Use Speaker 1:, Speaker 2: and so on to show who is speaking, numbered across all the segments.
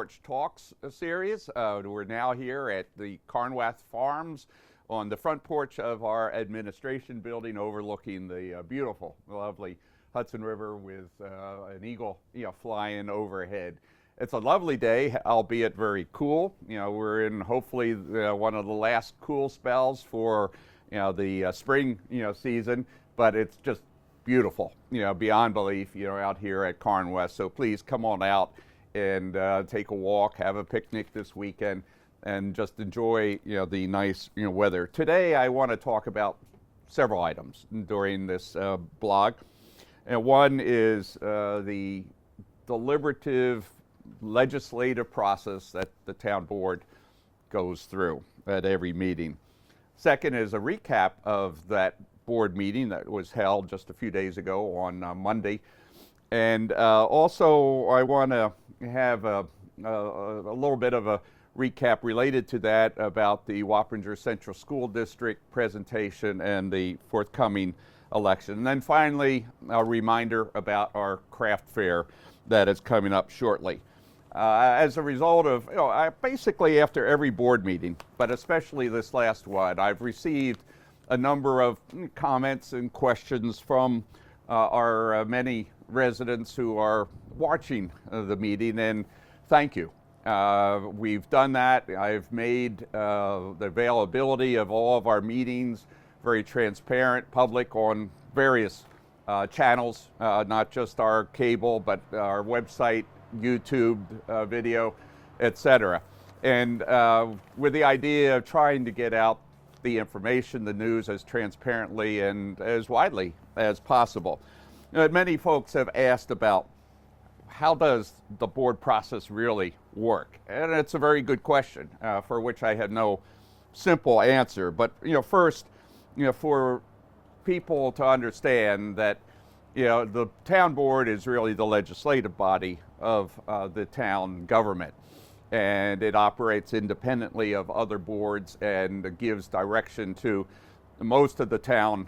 Speaker 1: Porch Talks series. We're now here at the Carnwath Farms on the front porch of our administration building overlooking the beautiful, lovely Hudson River with an eagle flying overhead. It's a lovely day, albeit very cool. We're in hopefully one of the last cool spells for the spring season, but it's just beautiful, beyond belief, out here at Carnwath. So please come on out and take a walk, have a picnic this weekend, and just enjoy, the nice, weather. Today, I want to talk about several items during this blog. And one is the deliberative legislative process that the town board goes through at every meeting. Second is a recap of that board meeting that was held just a few days ago on Monday. And also I want to have a little bit of a recap related to that about the Wappinger Central School District presentation and the forthcoming election. And then finally, a reminder about our craft fair that is coming up shortly. As a result of, basically after every board meeting, but especially this last one, I've received a number of comments and questions from our many residents who are watching the meeting, and thank you. We've done that. I've made the availability of all of our meetings very transparent, public on various channels, not just our cable, but our website, YouTube video, etc. And with the idea of trying to get out the information, the news, as transparently and as widely as possible. Many folks have asked about how does the board process really work? And it's a very good question for which I have no simple answer. But first, for people to understand that the town board is really the legislative body of the town government, and it operates independently of other boards and gives direction to most of the town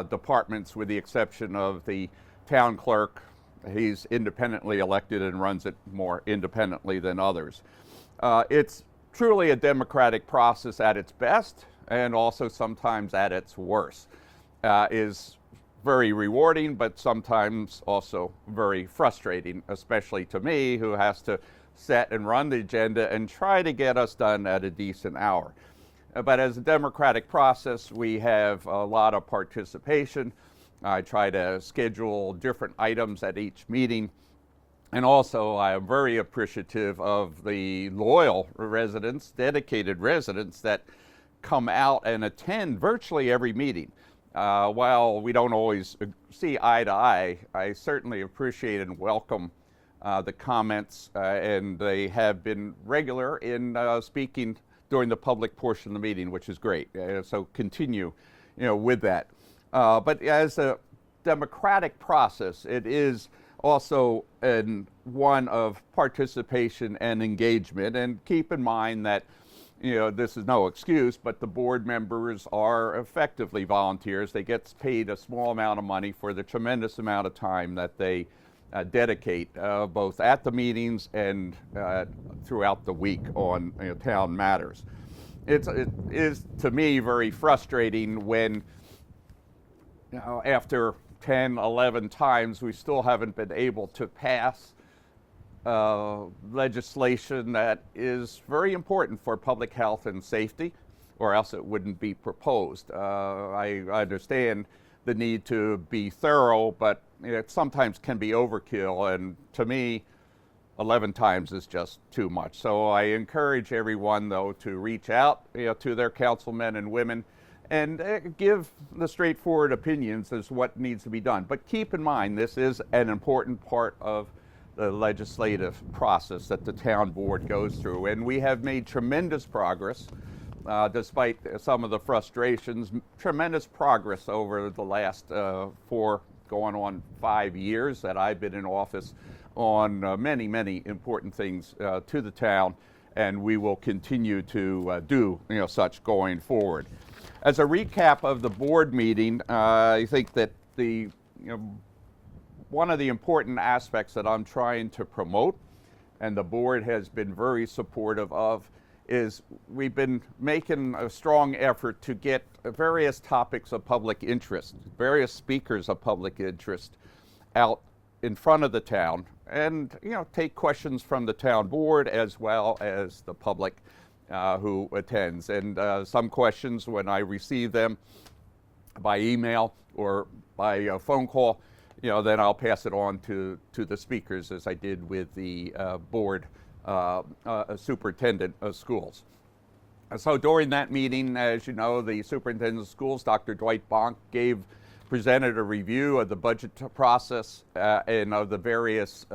Speaker 1: departments, with the exception of the town clerk. He's independently elected and runs it more independently than others. It's truly a democratic process at its best, and also sometimes at its worst. Is very rewarding, but sometimes also very frustrating, especially to me, who has to set and run the agenda and try to get us done at a decent hour. But as a democratic process, we have a lot of participation. I try to schedule different items at each meeting. And also, I am very appreciative of the loyal residents, dedicated residents that come out and attend virtually every meeting. While we don't always see eye to eye, I certainly appreciate and welcome the comments, and they have been regular in speaking during the public portion of the meeting, which is great. So continue, with that. But as a democratic process, it is also one of participation and engagement. And keep in mind that this is no excuse, but the board members are effectively volunteers. They get paid a small amount of money for the tremendous amount of time that they dedicate both at the meetings and throughout the week on town matters. It is to me very frustrating when after 10, 11 times we still haven't been able to pass legislation that is very important for public health and safety, or else it wouldn't be proposed. I understand the need to be thorough, but it sometimes can be overkill, and to me, 11 times is just too much. So I encourage everyone, though, to reach out to their councilmen and women and give the straightforward opinions as what needs to be done. But keep in mind, this is an important part of the legislative process that the town board goes through, and we have made tremendous progress. Despite some of the frustrations, tremendous progress over the last 4 going on 5 years that I've been in office on many, many important things to the town, and we will continue to do such going forward. As a recap of the board meeting, I think that one of the important aspects that I'm trying to promote and the board has been very supportive of, is we've been making a strong effort to get various topics of public interest, various speakers of public interest out in front of the town, and take questions from the town board as well as the public who attends. And some questions, when I receive them by email or by phone call, then I'll pass it on to the speakers, as I did with the board superintendent of schools. So during that meeting, as you know, the superintendent of schools, Dr. Dwight Bonk, presented a review of the budget process and of the various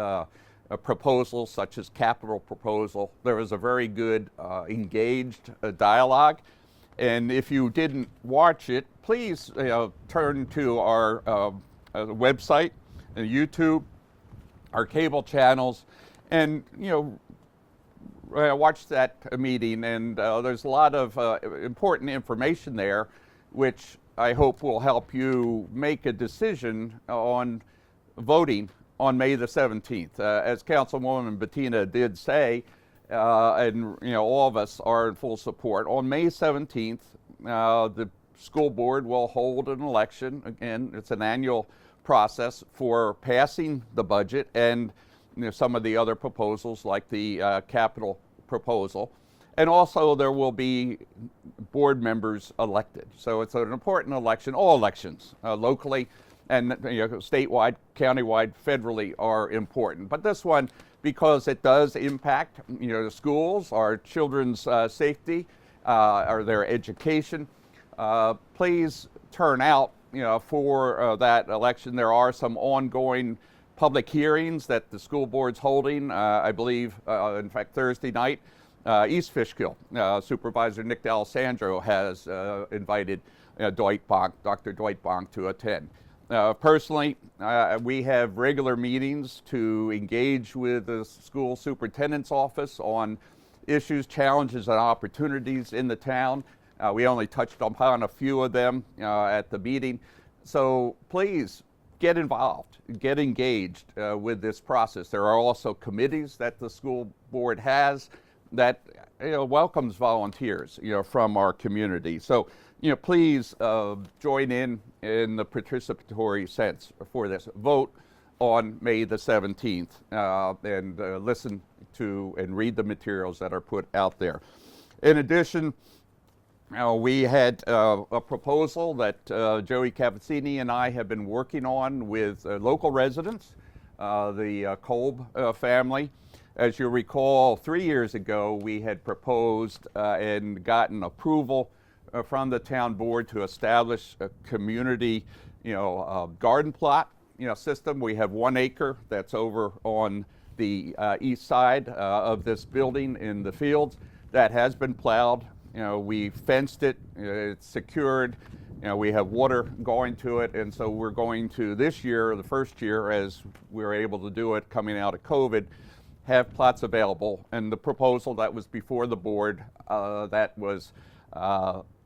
Speaker 1: proposals, such as capital proposal. There was a very good, engaged dialogue. And if you didn't watch it, please turn to our website, YouTube, our cable channels, and watch that meeting. And there's a lot of important information there, which I hope will help you make a decision on voting on May the 17th. As Councilwoman Bettina did say, and all of us are in full support, on May 17th, the school board will hold an election. Again, it's an annual process for passing the budget and some of the other proposals, like the capital proposal. And also there will be board members elected. So it's an important election. All elections, locally and statewide, countywide, federally, are important. But this one, because it does impact the schools, our children's safety, or their education, please turn out for that election. There are some ongoing public hearings that the school board's holding. I believe, in fact, Thursday night, East Fishkill, Supervisor Nick D'Alessandro has invited Dr. Dwight Bonk to attend. Personally, we have regular meetings to engage with the school superintendent's office on issues, challenges, and opportunities in the town. We only touched upon a few of them at the meeting. So please get involved, get engaged with this process. There are also committees that the school board has that welcomes volunteers from our community. So please join in the participatory sense for this. Vote on May the 17th and listen to and read the materials that are put out there. In addition, we had a proposal that Joey Cavazzini and I have been working on with local residents, the Kolb family. As you recall, 3 years ago, we had proposed and gotten approval from the town board to establish a community, garden plot, system. We have 1 acre that's over on the east side of this building in the fields that has been plowed. We fenced it, it's secured, we have water going to it, and so we're going to this year, the first year, as we were able to do it coming out of COVID, have plots available. And the proposal that was before the board that was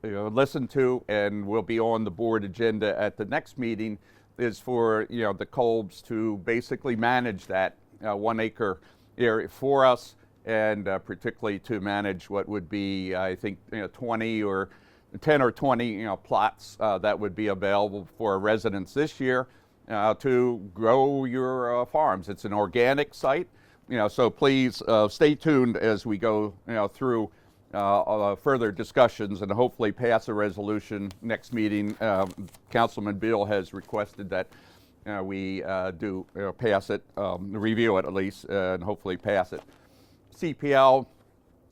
Speaker 1: listened to and will be on the board agenda at the next meeting is for the Kolbs to basically manage that 1 acre area for us, and particularly to manage what would be, I think, 20 or 10 or 20 plots that would be available for residents this year to grow your farms. It's an organic site, so please stay tuned as we go through further discussions and hopefully pass a resolution next meeting. Councilman Beal has requested that we do pass it, review it at least, and hopefully pass it. CPL,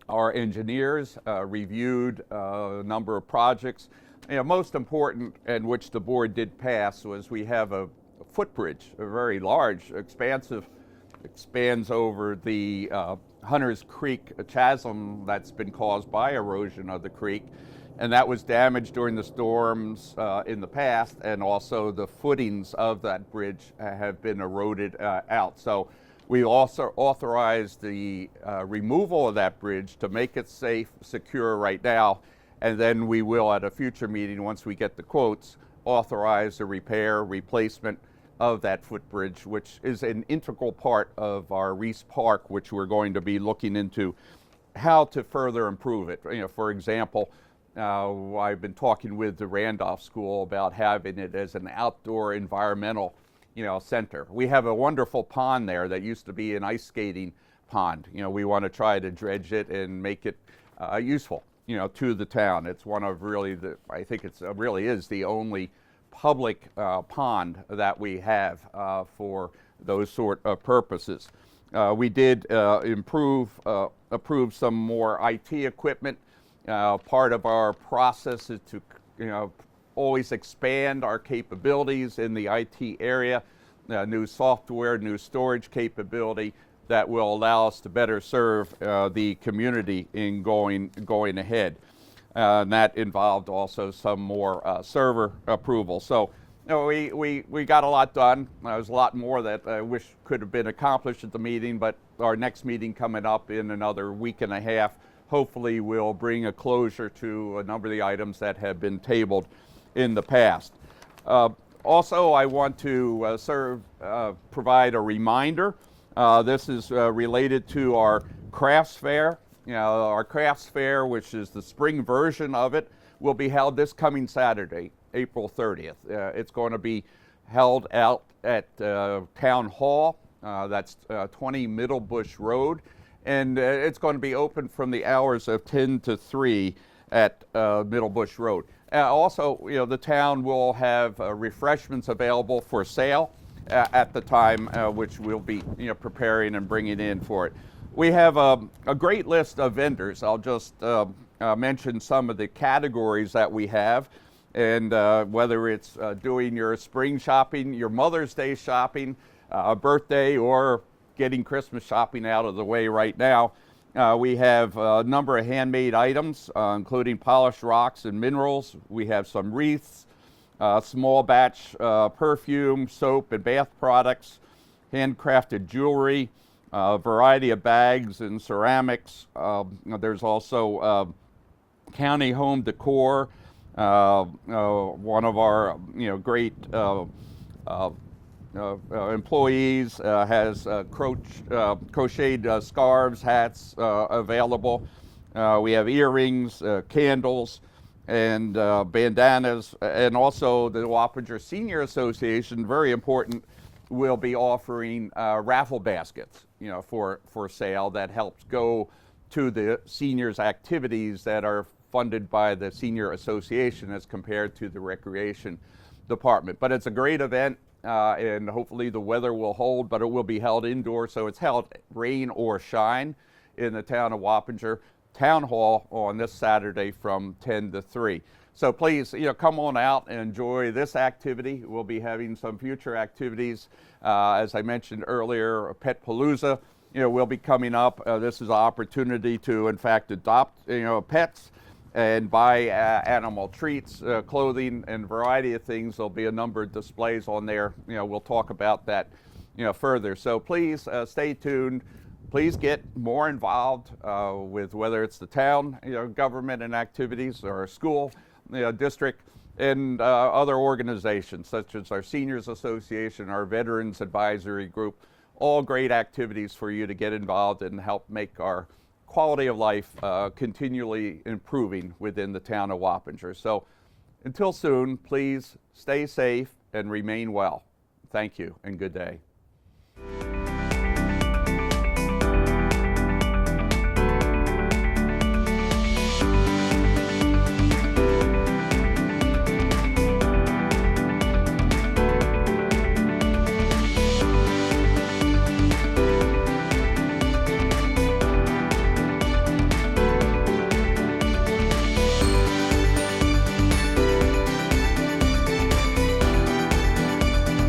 Speaker 1: our engineers, reviewed a number of projects. Most important, and which the board did pass, was we have a footbridge, a very large, expansive, expands over the Hunters Creek chasm that's been caused by erosion of the creek, and that was damaged during the storms in the past, and also the footings of that bridge have been eroded out. So we also authorized the removal of that bridge to make it safe, secure right now, and then we will, at a future meeting, once we get the quotes, authorize the repair, replacement of that footbridge, which is an integral part of our Reese Park, which we're going to be looking into how to further improve it. For example, I've been talking with the Randolph School about having it as an outdoor environmental, center. We have a wonderful pond there that used to be an ice skating pond. We want to try to dredge it and make it useful, to the town. It's one of I think it really is the only public pond that we have for those sort of purposes. We did approve some more IT equipment. Part of our process is to always expand our capabilities in the IT area, new software, new storage capability that will allow us to better serve the community in going ahead. And that involved also some more server approval. So we got a lot done. There's a lot more that I wish could have been accomplished at the meeting, but our next meeting coming up in another week and a half hopefully will bring a closure to a number of the items that have been tabled in the past. Also, I want to provide a reminder. This is related to our crafts fair. Our crafts fair, which is the spring version of it, will be held this coming Saturday, April 30th. It's going to be held out at Town Hall. That's 20 Middle Bush Road. And it's going to be open from the hours of 10 to 3 at Middle Bush Road. Also, the town will have refreshments available for sale at the time, which we'll be preparing and bringing in for it. We have a great list of vendors. I'll just mention some of the categories that we have, and whether it's doing your spring shopping, your Mother's Day shopping, birthday, or getting Christmas shopping out of the way right now. We have a number of handmade items, including polished rocks and minerals. We have some wreaths, small batch perfume, soap, and bath products, handcrafted jewelry, a variety of bags and ceramics. There's also county home decor. One of our great employees has crocheted scarves, hats available. We have earrings, candles, and bandanas, and also the Wappinger Senior Association, very important, will be offering raffle baskets, for sale that helps go to the seniors' activities that are funded by the Senior Association as compared to the Recreation Department. But it's a great event, and hopefully the weather will hold, but it will be held indoors, so it's held rain or shine in the town of Wappinger. Town Hall on this Saturday from 10 to 3. So please, come on out and enjoy this activity. We'll be having some future activities. As I mentioned earlier, Pet Palooza, will be coming up. This is an opportunity to, in fact, adopt, pets and buy animal treats, clothing, and a variety of things. There'll be a number of displays on there. We'll talk about that, further. So please stay tuned. Please get more involved with whether it's the town, government and activities, or school, district, and other organizations such as our Seniors Association, our Veterans Advisory Group. All great activities for you to get involved and help make our quality of life continually improving within the town of Wappinger. So until soon, please stay safe and remain well. Thank you and good day.